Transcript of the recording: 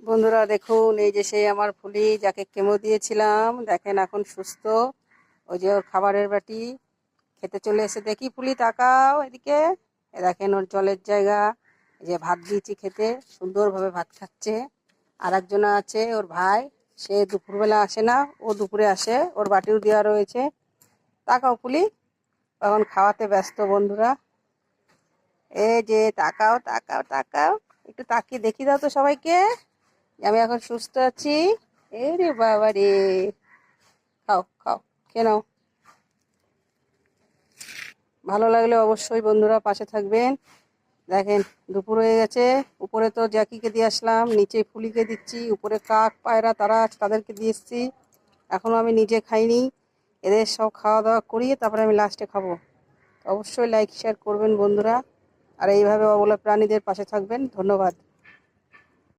বন্ধুরা দেখুন, এই যে সেই আমার ফুলি যাকে কেমো দিয়েছিলাম, দেখেন এখন সুস্থ। ওই যে ওর খাবারের বাটি খেতে চলে এসে, দেখি ফুলি তাকাও এদিকে। দেখেন ওর জলের জায়গা। এই যে ভাত দিয়েছি খেতে, সুন্দরভাবে ভাত খাচ্ছে। আর একজন আছে ওর ভাই, সে দুপুরবেলা আসে না, ও দুপুরে আসে, ওর বাটিও দেওয়া রয়েছে। তাকাও ফুলি, এখন খাওয়াতে ব্যস্ত বন্ধুরা। এই যে তাকাও তাকাও তাকাও, একটু তাকিয়ে দেখি দাও তো সবাইকে যে আমি এখন সুস্থ আছি। এই রে বাবা রে, খাও খাও, খেয়ে নাও। ভালো লাগলে অবশ্যই বন্ধুরা পাশে থাকবেন। দেখেন দুপুর হয়ে গেছে, উপরে তো জ্যাকিকে দিয়ে আসলাম, নিচে ফুলিকে দিচ্ছি, উপরে কাক পায়রা তারা আছে, তাদেরকে দিয়ে এসছি। এখনো আমি নিজে খাইনি, এদের সব খাওয়া দাওয়া করিয়ে তারপরে আমি লাস্টে খাবো। অবশ্যই লাইক শেয়ার করবেন বন্ধুরা, আর এইভাবে অবলা প্রাণীদের পাশে থাকবেন। ধন্যবাদ।